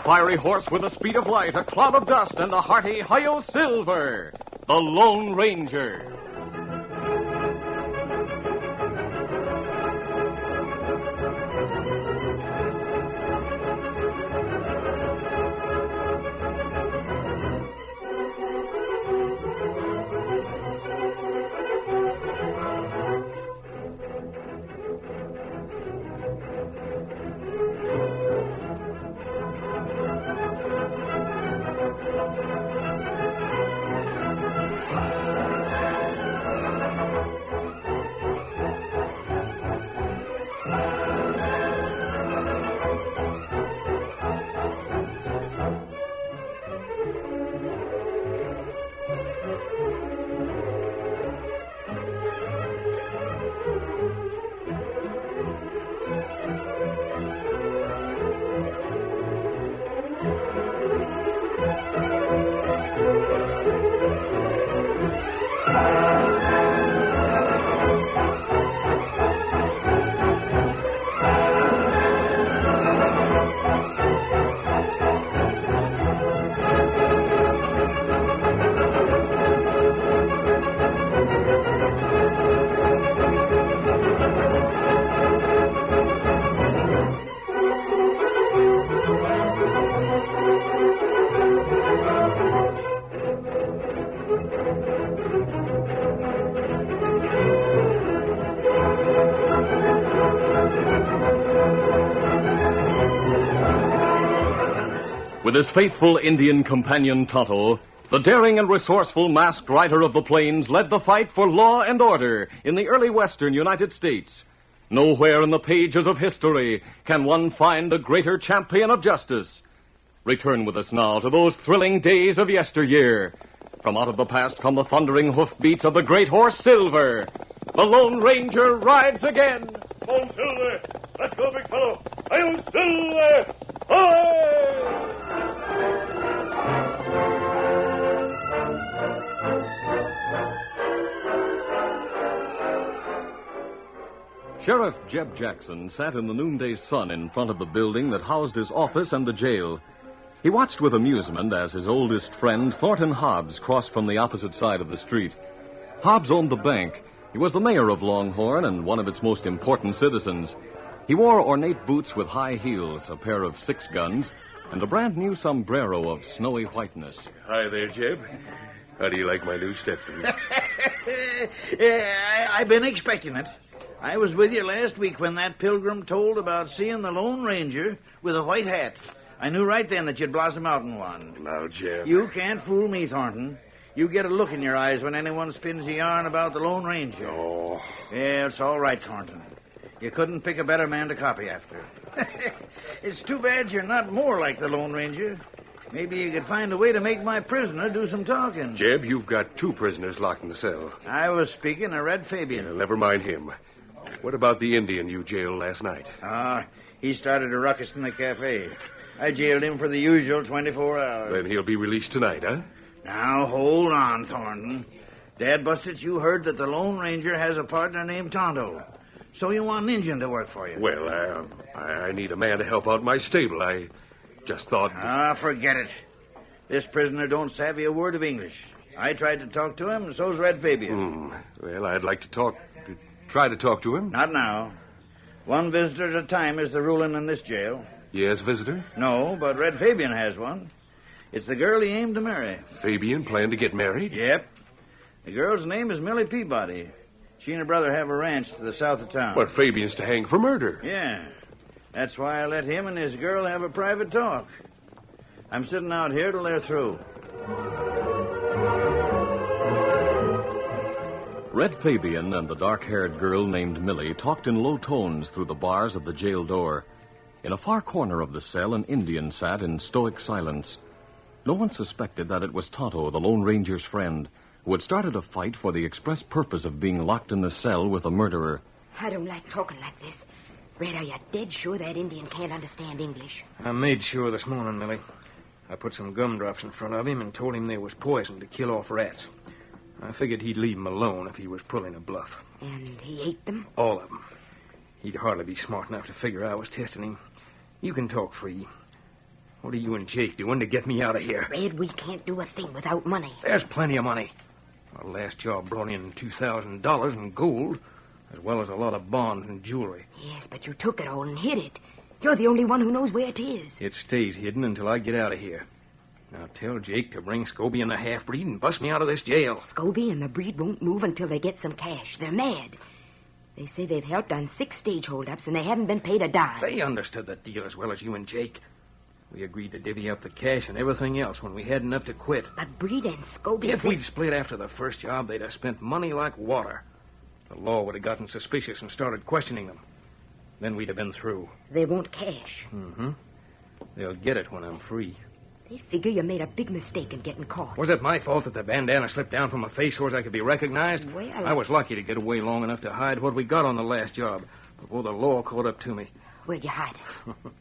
fiery horse with the speed of light, a cloud of dust, and a hearty Hi-Yo Silver, the Lone Ranger. With his faithful Indian companion Tonto, the daring and resourceful masked rider of the plains led the fight for law and order in the early western United States. Nowhere in the pages of history can one find a greater champion of justice. Return with us now to those thrilling days of yesteryear. From out of the past come the thundering hoofbeats of the great horse Silver. The Lone Ranger rides again. Come on, Silver. Let's go, big fellow. Hi-Yo Silver! Hi! Sheriff Jeb Jackson sat in the noonday sun in front of the building that housed his office and the jail. He watched with amusement as his oldest friend, Thornton Hobbs, crossed from the opposite side of the street. Hobbs owned the bank. He was the mayor of Longhorn and one of its most important citizens. He wore ornate boots with high heels, a pair of 6 guns, and a brand-new sombrero of snowy whiteness. Hi there, Jeb. How do you like my new Stetson? I've been expecting it. I was with you last week when that pilgrim told about seeing the Lone Ranger with a white hat. I knew right then that you'd blossom out in one. Now, Jeb. You can't fool me, Thornton. You get a look in your eyes when anyone spins a yarn about the Lone Ranger. Oh. Yeah, it's all right, Thornton. You couldn't pick a better man to copy after. It's too bad you're not more like the Lone Ranger. Maybe you could find a way to make my prisoner do some talking. Jeb, you've got 2 prisoners locked in the cell. I was speaking of Red Fabian. Never mind him. What about the Indian you jailed last night? He started a ruckus in the cafe. I jailed him for the usual 24 hours. Then he'll be released tonight, huh? Now, hold on, Thornton. Dad busted, you heard that the Lone Ranger has a partner named Tonto. So you want an Indian to work for you? Well, I need a man to help out my stable. I just thought... Forget it. This prisoner don't savvy a word of English. I tried to talk to him, and so's Red Fabian. Well, I'd like to try to talk to him. Not now. One visitor at a time is the ruling in this jail. Yes, visitor? No, but Red Fabian has one. It's the girl he aimed to marry. Fabian planned to get married? Yep. The girl's name is Millie Peabody. She and her brother have a ranch to the south of town. But Fabian's to hang for murder. Yeah. That's why I let him and his girl have a private talk. I'm sitting out here till they're through. Red Fabian and the dark-haired girl named Millie talked in low tones through the bars of the jail door. In a far corner of the cell, an Indian sat in stoic silence. No one suspected that it was Tonto, the Lone Ranger's friend, who had started a fight for the express purpose of being locked in the cell with a murderer. I don't like talking like this. Red, are you dead sure that Indian can't understand English? I made sure this morning, Millie. I put some gumdrops in front of him and told him there was poison to kill off rats. I figured he'd leave him alone if he was pulling a bluff. And he ate them? All of them. He'd hardly be smart enough to figure I was testing him. You can talk free. What are you and Jake doing to get me out of here? Red, we can't do a thing without money. There's plenty of money. Our last job brought in $2,000 in gold, as well as a lot of bonds and jewelry. Yes, but you took it all and hid it. You're the only one who knows where it is. It stays hidden until I get out of here. Now tell Jake to bring Scobie and the half-breed and bust me out of this jail. Scobie and the breed won't move until they get some cash. They're mad. They say they've helped on 6 stage holdups, and they haven't been paid a dime. They understood the deal as well as you and Jake. We agreed to divvy up the cash and everything else when we had enough to quit. But Breed and Scobie... If we'd split after the first job, they'd have spent money like water. The law would have gotten suspicious and started questioning them. Then we'd have been through. They want cash. Mm-hmm. They'll get it when I'm free. They figure you made a big mistake in getting caught. Was it my fault that the bandana slipped down from my face so as I could be recognized? Well... I was lucky to get away long enough to hide what we got on the last job before the law caught up to me. Where'd you hide it?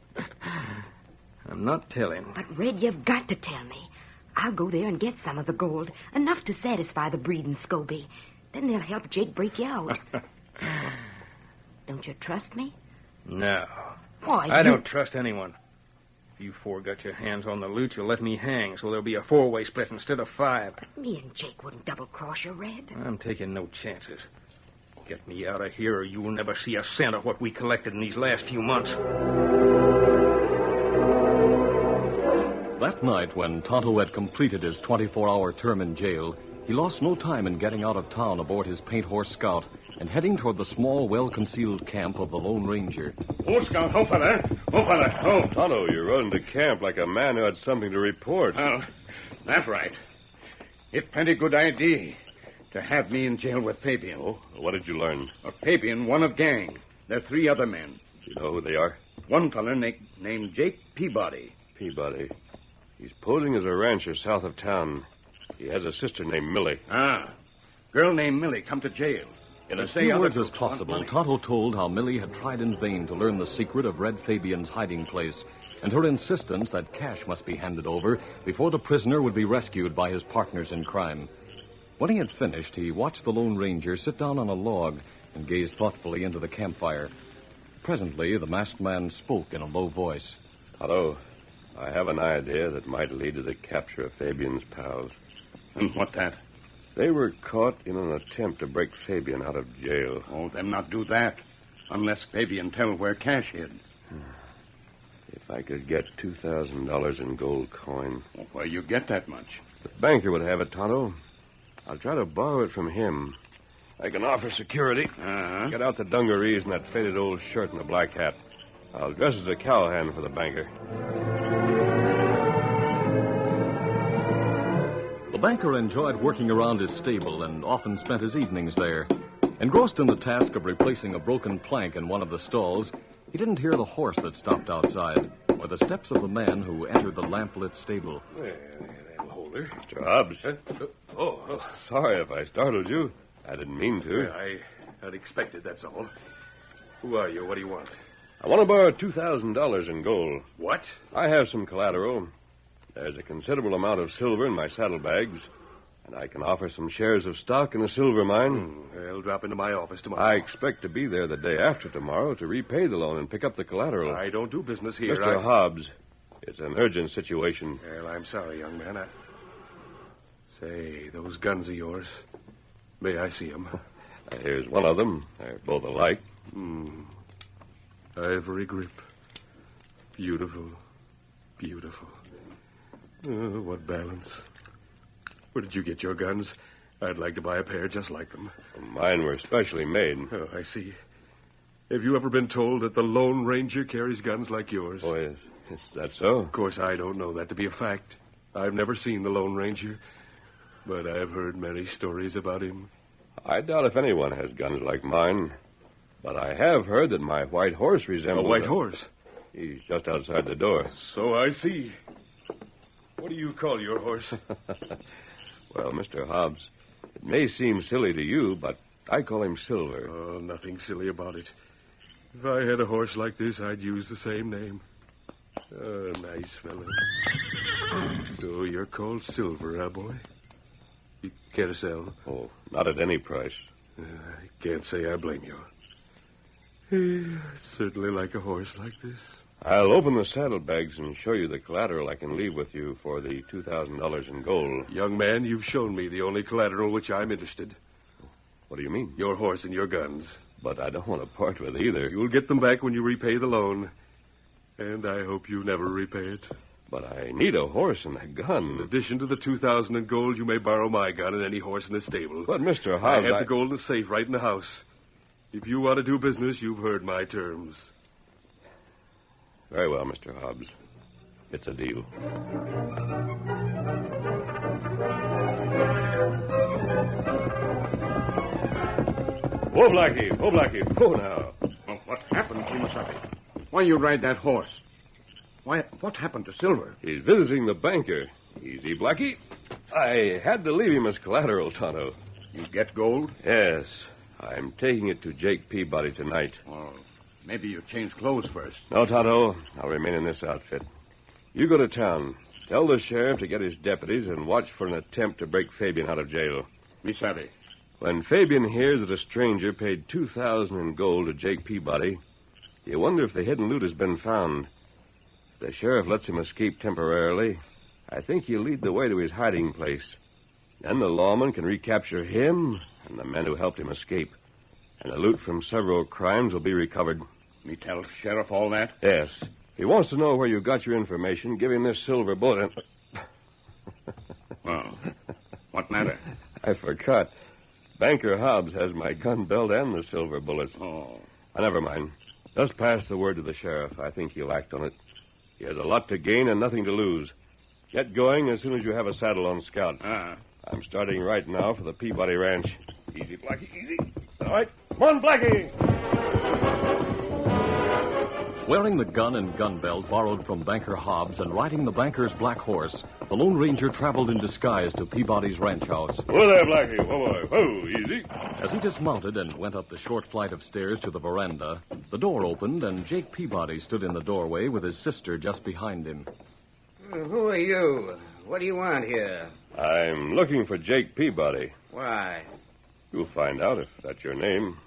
I'm not telling. But, Red, you've got to tell me. I'll go there and get some of the gold, enough to satisfy the Breed and Scobie. Then they'll help Jake break you out. Don't you trust me? No. Why, I don't trust anyone. If you four got your hands on the loot, you'll let me hang, so there'll be a 4-way split instead of 5. Me and Jake wouldn't double-cross you, Red. I'm taking no chances. Get me out of here, or you will never see a cent of what we collected in these last few months. That night, when Tonto had completed his 24-hour term in jail, he lost no time in getting out of town aboard his paint horse Scout and heading toward the small, well-concealed camp of the Lone Ranger. Oh, Scout, ho, fella. Oh, fella, oh. Tonto, you're running to camp like a man who had something to report. Well, that's right. It's plenty good idea to have me in jail with Fabian. Oh, what did you learn? Fabian, one of gang. There are 3 other men. You know who they are? One fella named Jake Peabody. Peabody. He's posing as a rancher south of town. He has a sister named Millie. Ah. Girl named Millie come to jail. In as few words as possible, Tonto told how Millie had tried in vain to learn the secret of Red Fabian's hiding place and her insistence that cash must be handed over before the prisoner would be rescued by his partners in crime. When he had finished, he watched the Lone Ranger sit down on a log and gaze thoughtfully into the campfire. Presently, the masked man spoke in a low voice. Tonto, I have an idea that might lead to the capture of Fabian's pals. And what that? They were caught in an attempt to break Fabian out of jail. Oh, them not do that. Unless Fabian tell where cash hid. If I could get $2,000 in gold coin. Well, where you get that much? The banker would have it, Tonto. I'll try to borrow it from him. I can offer security. Uh-huh. Get out the dungarees and that faded old shirt and a black hat. I'll dress as a cowhand for the banker. The banker enjoyed working around his stable and often spent his evenings there. Engrossed in the task of replacing a broken plank in one of the stalls, he didn't hear the horse that stopped outside or the steps of the man who entered the lamplit stable. That'll hold her. Mr. Hobbs. Sorry if I startled you. I didn't mean to. I'd expected, that's all. Who are you? What do you want? I want to borrow $2,000 in gold. What? I have some collateral. There's a considerable amount of silver in my saddlebags, and I can offer some shares of stock in a silver mine. I'll drop into my office tomorrow. I expect to be there the day after tomorrow to repay the loan and pick up the collateral. I don't do business here. Mr. Hobbs, it's an urgent situation. Well, I'm sorry, young man. Say, those guns of yours. May I see them? Here's one of them. They're both alike. Ivory grip. Beautiful. Beautiful. What balance. Where did you get your guns? I'd like to buy a pair just like them. Mine were specially made. Oh, I see. Have you ever been told that the Lone Ranger carries guns like yours? Oh, yes. Is that so? Of course, I don't know that to be a fact. I've never seen the Lone Ranger, but I've heard many stories about him. I doubt if anyone has guns like mine. But I have heard that my white horse resembles... A white horse? He's just outside the door. So I see. What do you call your horse? Well, Mr. Hobbs, it may seem silly to you, but I call him Silver. Oh, nothing silly about it. If I had a horse like this, I'd use the same name. Oh, nice fellow. So you're called Silver, huh, boy? You care to sell? Oh, not at any price. I can't say I blame you. I'd certainly like a horse like this. I'll open the saddlebags and show you the collateral I can leave with you for the $2,000 in gold. Young man, you've shown me the only collateral which I'm interested. What do you mean? Your horse and your guns. But I don't want to part with either. You'll get them back when you repay the loan. And I hope you never repay it. But I need a horse and a gun. In addition to the $2,000 in gold, you may borrow my gun and any horse in the stable. But, Mr. I Hobbs, have the gold in the safe right in the house. If you want to do business, you've heard my terms. Very well, Mr. Hobbs. It's a deal. Whoa, Blackie. Whoa, Blackie. Whoa, now. Oh, what happened, Kimasabi? Why you ride that horse? What happened to Silver? He's visiting the banker. Easy, Blackie. I had to leave him as collateral, Tonto. You get gold? Yes. I'm taking it to Jake Peabody tonight. Oh, maybe you change clothes first. No, Tonto. I'll remain in this outfit. You go to town. Tell the sheriff to get his deputies and watch for an attempt to break Fabian out of jail. Me savvy. When Fabian hears that a stranger paid $2,000 in gold to Jake Peabody, you wonder if the hidden loot has been found. If the sheriff lets him escape temporarily, I think he'll lead the way to his hiding place. Then the lawman can recapture him and the men who helped him escape. And the loot from several crimes will be recovered. Me tell sheriff all that? Yes. If he wants to know where you got your information, give him this silver bullet. Well, what matter? I forgot. Banker Hobbs has my gun belt and the silver bullets. Oh. Never mind. Just pass the word to the sheriff. I think he'll act on it. He has a lot to gain and nothing to lose. Get going as soon as you have a saddle on Scout. I'm starting right now for the Peabody Ranch. Easy, Blackie, easy. All right. Come on, Blackie! Wearing the gun and gun belt borrowed from Banker Hobbs and riding the banker's black horse, the Lone Ranger traveled in disguise to Peabody's ranch house. Whoa there, Blackie. Whoa, boy. Whoa, easy. As he dismounted and went up the short flight of stairs to the veranda, the door opened and Jake Peabody stood in the doorway with his sister just behind him. Who are you? What do you want here? I'm looking for Jake Peabody. Why? You'll find out if that's your name.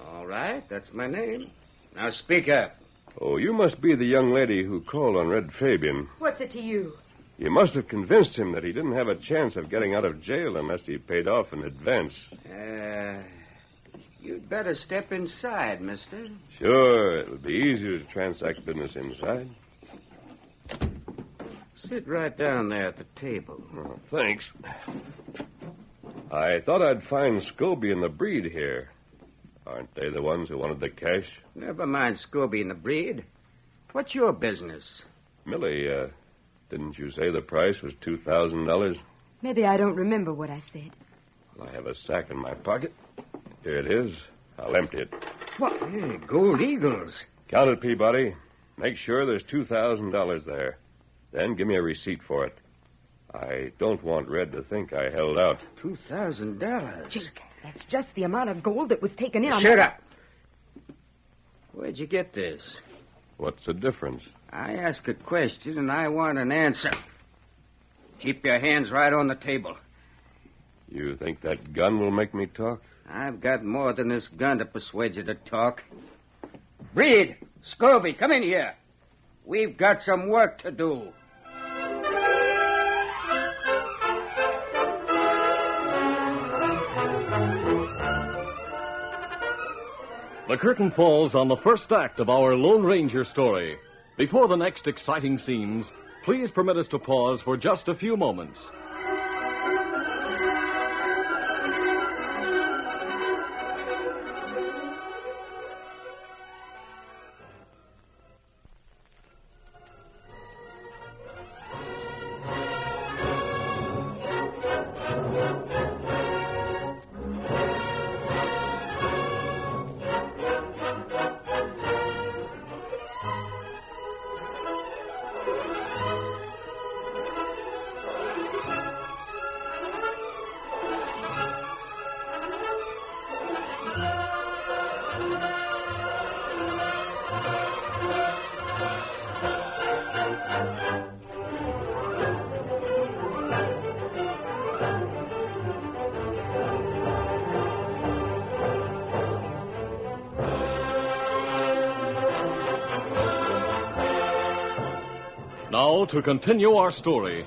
All right, that's my name. Now speak up. Oh, you must be the young lady who called on Red Fabian. What's it to you? You must have convinced him that he didn't have a chance of getting out of jail unless he paid off in advance. You'd better step inside, mister. Sure, it'll be easier to transact business inside. Sit right down there at the table. Oh, thanks. I thought I'd find Scobie and the breed here. Aren't they the ones who wanted the cash? Never mind Scobie and the breed. What's your business? Millie, didn't you say the price was $2,000? Maybe I don't remember what I said. Well, I have a sack in my pocket. Here it is. I'll empty it. What? Hey, gold eagles. Count it, Peabody. Make sure there's $2,000 there. Then give me a receipt for it. I don't want Red to think I held out. $2,000. Jake, that's just the amount of gold that was taken in on... Shut up. Where'd you get this? What's the difference? I ask a question and I want an answer. Keep your hands right on the table. You think that gun will make me talk? I've got more than this gun to persuade you to talk. Breed, Scobie, come in here. We've got some work to do. The curtain falls on the first act of our Lone Ranger story. Before the next exciting scenes, please permit us to pause for just a few moments. Now, to continue our story.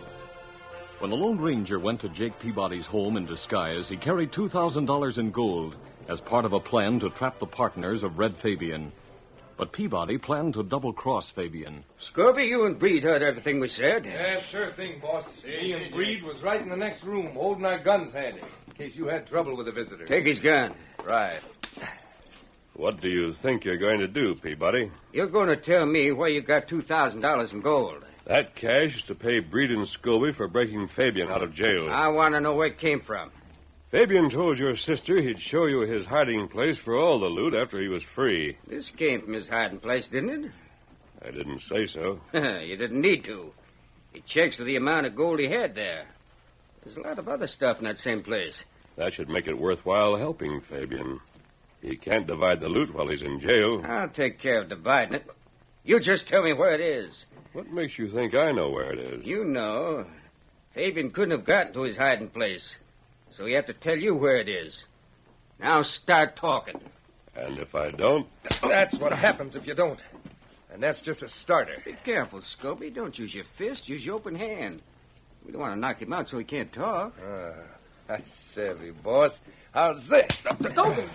When the Lone Ranger went to Jake Peabody's home in disguise, he carried $2,000 in gold as part of a plan to trap the partners of Red Fabian. But Peabody planned to double-cross Fabian. Scobie, you and Breed heard everything we said. Yeah, sure thing, boss. Me and Breed was right in the next room, holding our guns handy, in case you had trouble with the visitor. Take his gun. Right. What do you think you're going to do, Peabody? You're going to tell me where you got $2,000 in gold. That cash is to pay Breed and Scobie for breaking Fabian out of jail. I want to know where it came from. Fabian told your sister he'd show you his hiding place for all the loot after he was free. This came from his hiding place, didn't it? I didn't say so. You didn't need to. It checks to the amount of gold he had there. There's a lot of other stuff in that same place. That should make it worthwhile helping Fabian. He can't divide the loot while he's in jail. I'll take care of dividing it. You just tell me where it is. What makes you think I know where it is? You know. Fabian couldn't have gotten to his hiding place, so he had to tell you where it is. Now start talking. And if I don't? That's what happens if you don't. And that's just a starter. Be careful, Scobie. Don't use your fist. Use your open hand. We don't want to knock him out so he can't talk. I savvy, boss. How's this? Scobie!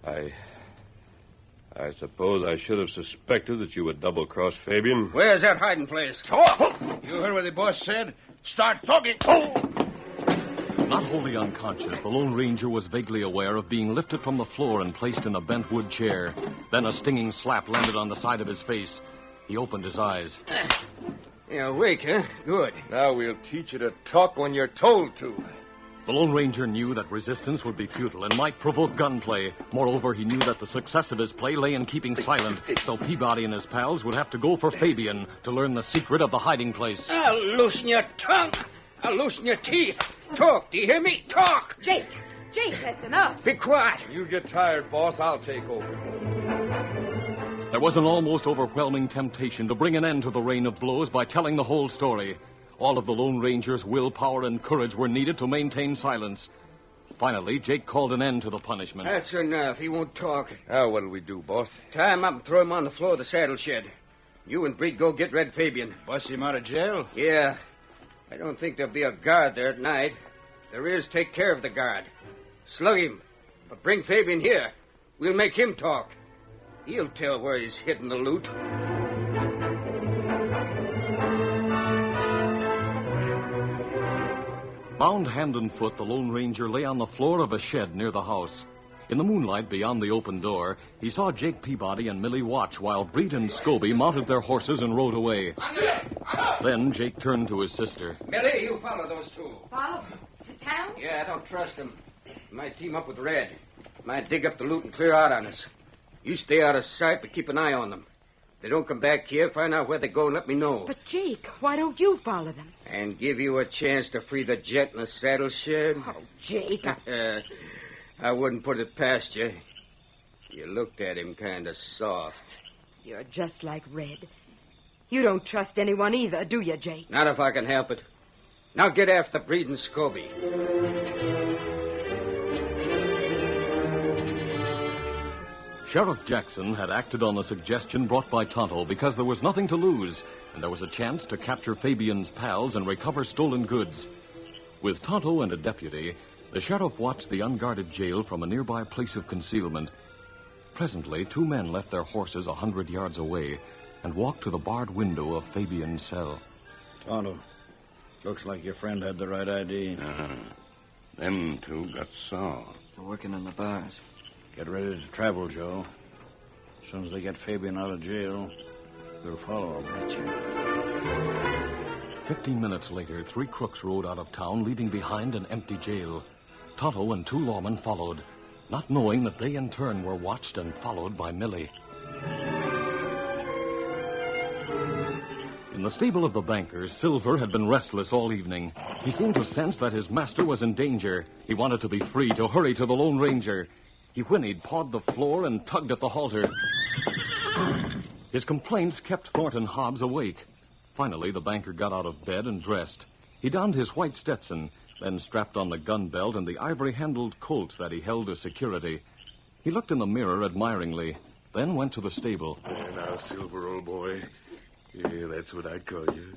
I suppose I should have suspected that you would double-cross Fabian. Where's that hiding place? Talk! You heard what the boss said? Start talking. Not wholly unconscious, the Lone Ranger was vaguely aware of being lifted from the floor and placed in a bent wood chair. Then a stinging slap landed on the side of his face. He opened his eyes. You're awake, huh? Good. Now we'll teach you to talk when you're told to. The Lone Ranger knew that resistance would be futile and might provoke gunplay. Moreover, he knew that the success of his play lay in keeping silent, so Peabody and his pals would have to go for Fabian to learn the secret of the hiding place. I'll loosen your tongue. I'll loosen your teeth. Talk. Do you hear me? Talk. Jake, that's enough. Be quiet. You get tired, boss. I'll take over. There was an almost overwhelming temptation to bring an end to the rain of blows by telling the whole story. All of the Lone Ranger's willpower and courage were needed to maintain silence. Finally, Jake called an end to the punishment. That's enough. He won't talk. Now, what'll we do, boss? Tie him up and throw him on the floor of the saddle shed. You and Breed go get Red Fabian. Bust him out of jail? Yeah. I don't think there'll be a guard there at night. If there is, take care of the guard. Slug him. But bring Fabian here. We'll make him talk. He'll tell where he's hidden the loot. Bound hand and foot, the Lone Ranger lay on the floor of a shed near the house. In the moonlight beyond the open door, he saw Jake Peabody and Millie watch while Breed and Scobie mounted their horses and rode away. Then Jake turned to his sister. Millie, you follow those two. Follow to town? Yeah, I don't trust them. Might team up with Red. Might dig up the loot and clear out on us. You stay out of sight, but keep an eye on them. If they don't come back here, find out where they go and let me know. But, Jake, why don't you follow them? And give you a chance to free the jet in the saddle shed? Oh, Jake, I wouldn't put it past you. You looked at him kind of soft. You're just like Red. You don't trust anyone either, do you, Jake? Not if I can help it. Now get after Breed and Scobie. Sheriff Jackson had acted on the suggestion brought by Tonto because there was nothing to lose, and there was a chance to capture Fabian's pals and recover stolen goods. With Tonto and a deputy, the sheriff watched the unguarded jail from a nearby place of concealment. Presently, two men left their horses 100 yards away and walked to the barred window of Fabian's cell. Tonto, looks like your friend had the right idea. Them two got saw. They're working in the bars. Get ready to travel, Joe. As soon as they get Fabian out of jail, we'll follow him. 15 minutes later, three crooks rode out of town, leaving behind an empty jail. Tonto and two lawmen followed, not knowing that they in turn were watched and followed by Millie. In the stable of the bankers, Silver had been restless all evening. He seemed to sense that his master was in danger. He wanted to be free, to hurry to the Lone Ranger. He whinnied, pawed the floor, and tugged at the halter. His complaints kept Thornton Hobbs awake. Finally, the banker got out of bed and dressed. He donned his white Stetson, then strapped on the gun belt and the ivory-handled Colts that he held as security. He looked in the mirror admiringly, then went to the stable. There now, Silver, old boy. Yeah, that's what I'd call you.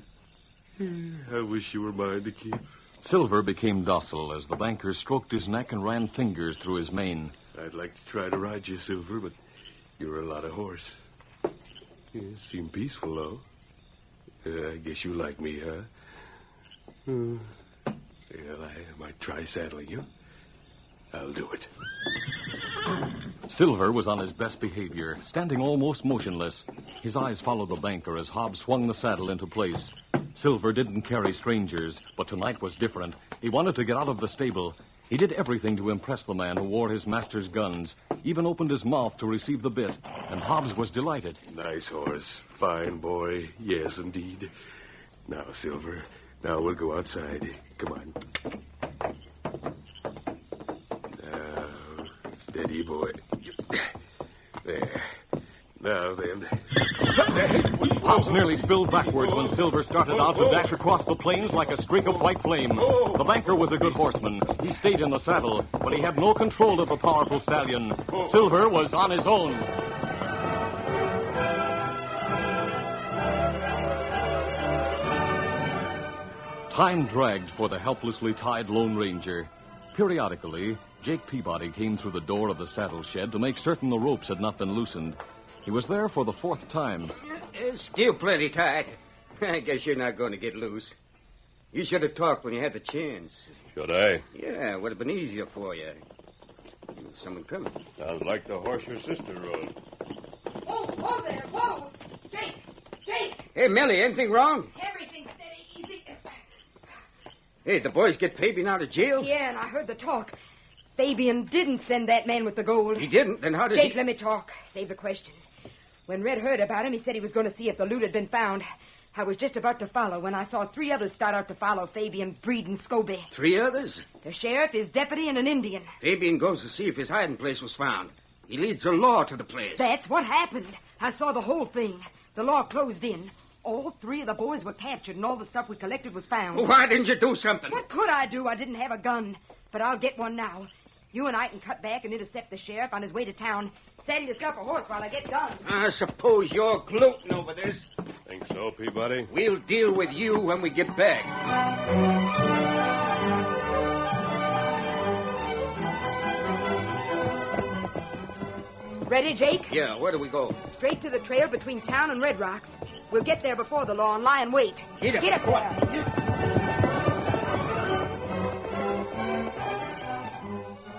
I wish you were mine to keep. Silver became docile as the banker stroked his neck and ran fingers through his mane. I'd like to try to ride you, Silver, but you're a lot of horse. You seem peaceful, though. I guess you like me, huh? Well, I might try saddling you. I'll do it. Silver was on his best behavior, standing almost motionless. His eyes followed the banker as Hobbs swung the saddle into place. Silver didn't carry strangers, but tonight was different. He wanted to get out of the stable. He did everything to impress the man who wore his master's guns, even opened his mouth to receive the bit, and Hobbs was delighted. Nice horse. Fine boy. Yes, indeed. Now, Silver, now we'll go outside. Come on. Now, steady, boy. There. Now, then. Hobbs nearly spilled backwards when Silver started out to dash across the plains like a streak of white flame. The banker was a good horseman. He stayed in the saddle, but he had no control of the powerful stallion. Silver was on his own. Time dragged for the helplessly tied Lone Ranger. Periodically, Jake Peabody came through the door of the saddle shed to make certain the ropes had not been loosened. He was there for the fourth time. It's still plenty tight. I guess you're not going to get loose. You should have talked when you had the chance. Should I? Yeah, it would have been easier for you. Someone coming. Sounds like the horse your sister rode. Whoa there, whoa! Jake! Hey, Millie, anything wrong? Everything's steady, easy. Hey, the boys get Fabian out of jail? Yeah, and I heard the talk. Fabian didn't send that man with the gold. He didn't? Then how did Jake, let me talk. Save the questions. When Red heard about him, he said he was going to see if the loot had been found. I was just about to follow when I saw 3 others start out to follow Fabian, Breed, and Scobie. 3 others? The sheriff, his deputy, and an Indian. Fabian goes to see if his hiding place was found. He leads the law to the place. That's what happened. I saw the whole thing. The law closed in. All 3 of the boys were captured, and all the stuff we collected was found. Well, why didn't you do something? What could I do? I didn't have a gun. But I'll get one now. You and I can cut back and intercept the sheriff on his way to town. Saddle yourself a horse while I get done. I suppose you're gloating over this. Think so, Peabody? We'll deal with you when we get back. Ready, Jake? Yeah, where do we go? Straight to the trail between town and Red Rocks. We'll get there before the law and lie in wait. Get up. Get up there.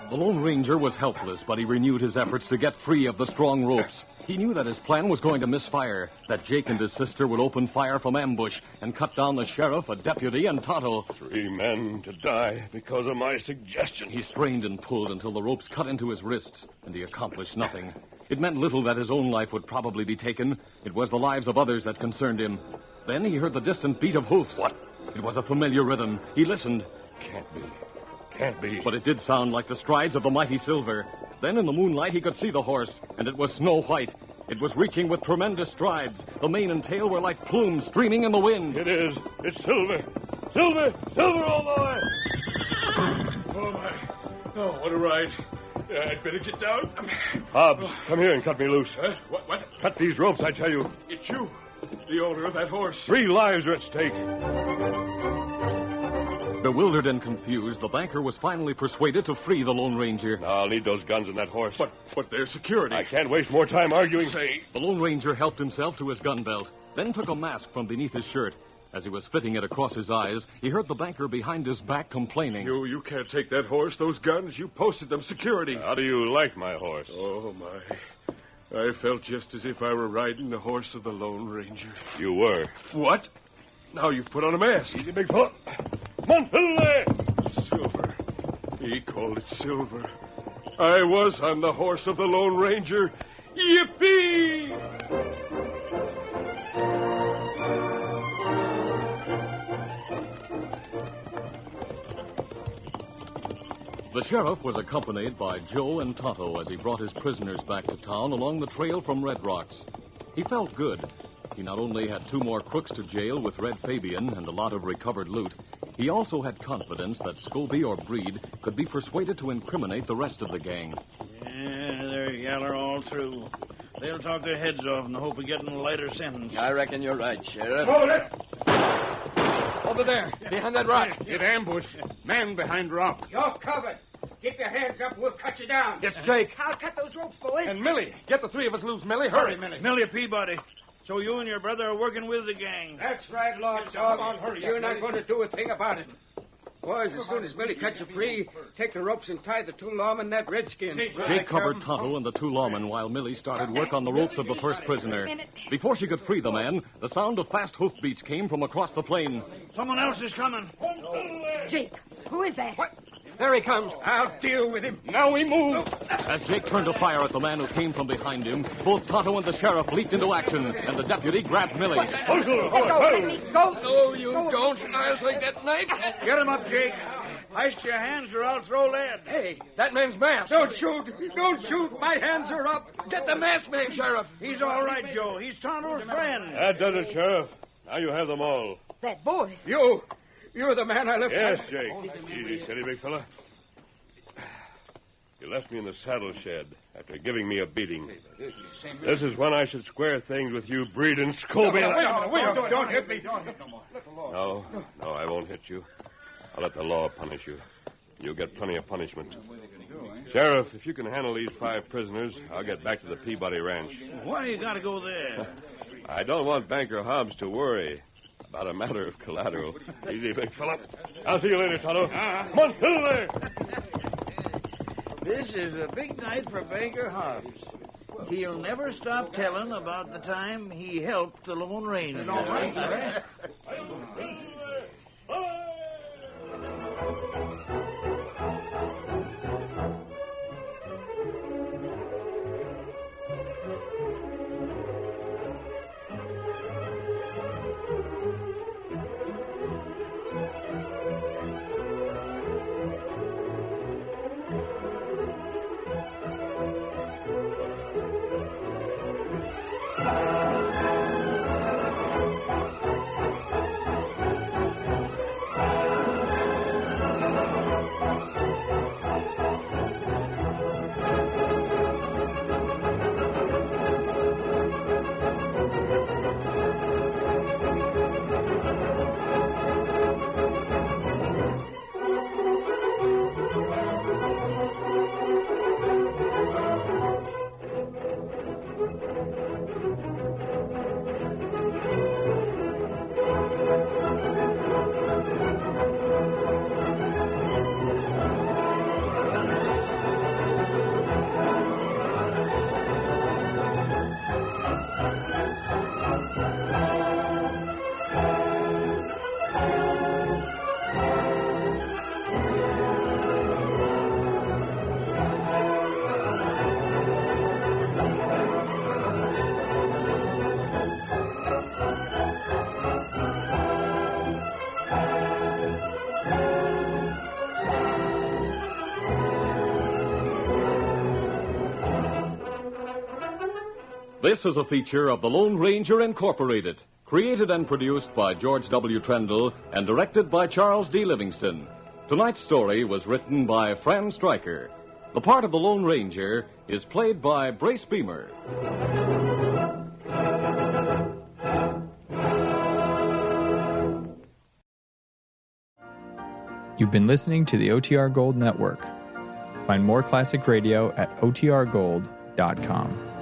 The Lone Ranger was helpless, but he renewed his efforts to get free of the strong ropes. He knew that his plan was going to misfire, that Jake and his sister would open fire from ambush and cut down the sheriff, a deputy, and Tonto. 3 men to die because of my suggestion. He strained and pulled until the ropes cut into his wrists, and he accomplished nothing. It meant little that his own life would probably be taken. It was the lives of others that concerned him. Then he heard the distant beat of hoofs. What? It was a familiar rhythm. He listened. Can't be. But it did sound like the strides of the mighty Silver. Then in the moonlight he could see the horse, and it was Snow White. It was reaching with tremendous strides. The mane and tail were like plumes streaming in the wind. It is. It's Silver. Silver, old boy! Oh, my. Oh, what a ride. I'd better get down. Hobbs, come here and cut me loose. Huh? What? Cut these ropes, I tell you. It's you, the owner of that horse. 3 lives are at stake. Bewildered and confused, the banker was finally persuaded to free the Lone Ranger. Now, I'll need those guns and that horse. But there's security. I can't waste more time arguing. The Lone Ranger helped himself to his gun belt, then took a mask from beneath his shirt. As he was fitting it across his eyes, he heard the banker behind his back complaining. You can't take that horse, those guns. You posted them security. How do you like my horse? Oh, my. I felt just as if I were riding the horse of the Lone Ranger. You were. What? Now you've put on a mask. Easy, big fella. Come on, fiddle there. Silver. He called it Silver. I was on the horse of the Lone Ranger. Yippee! The sheriff was accompanied by Joe and Tonto as he brought his prisoners back to town along the trail from Red Rocks. He felt good. He not only had 2 more crooks to jail with Red Fabian and a lot of recovered loot, he also had confidence that Scobie or Breed could be persuaded to incriminate the rest of the gang. Yeah, they're yaller all through. They'll talk their heads off in the hope of getting a lighter sentence. I reckon you're right, Sheriff. Hold it! Over there, behind that rock. Get ambush. Man behind rock. You're covered. Keep your hands up. We'll cut you down. It's Jake. I'll cut those ropes, boys. And Millie. Get the three of us loose, Millie. Hurry, Millie. Millie Peabody. So you and your brother are working with the gang. That's right, Lord Dog. You're not going to do a thing about it. Boys, as soon as Millie cuts you free, take the ropes and tie the two lawmen and that redskin. Jake covered Tonto and the two lawmen while Millie started work on the ropes of the first prisoner. Before she could free the man, the sound of fast hoofbeats came from across the plain. Someone else is coming. Jake, who is that? What? There he comes. I'll deal with him. Now we move. As Jake turned to fire at the man who came from behind him, both Tonto and the sheriff leaped into action, and the deputy grabbed Millie. Let me go. No, you don't. I'll take that knife. Get him up, Jake. Heist your hands or I'll throw lead. Hey, that man's masked. Don't shoot. Don't shoot. My hands are up. Get the masked man, Sheriff. He's all right, Joe. He's Tonto's friend. That does it, Sheriff. Now you have them all. That voice. You're the man I left. Yes, Jake. Easy, steady, big fella. You left me in the saddle shed after giving me a beating. This is when I should square things with you, Breed and Scobie. Don't hit me. No, I won't hit you. I'll let the law punish you. You'll get plenty of punishment. Sheriff, if you can handle these 5 prisoners, I'll get back to the Peabody Ranch. Why do you got to go there? I don't want Banker Hobbs to worry about a matter of collateral. Easy, big fella. I'll see you later, Tonto. Come on, fill there. This is a big night for Banker Hobbs. He'll never stop telling about the time he helped the Lone Ranger. This is a feature of the Lone Ranger Incorporated, created and produced by George W. Trendle and directed by Charles D. Livingston. Tonight's story was written by Fran Stryker. The part of the Lone Ranger is played by Brace Beamer. You've been listening to the OTR Gold Network. Find more classic radio at otrgold.com.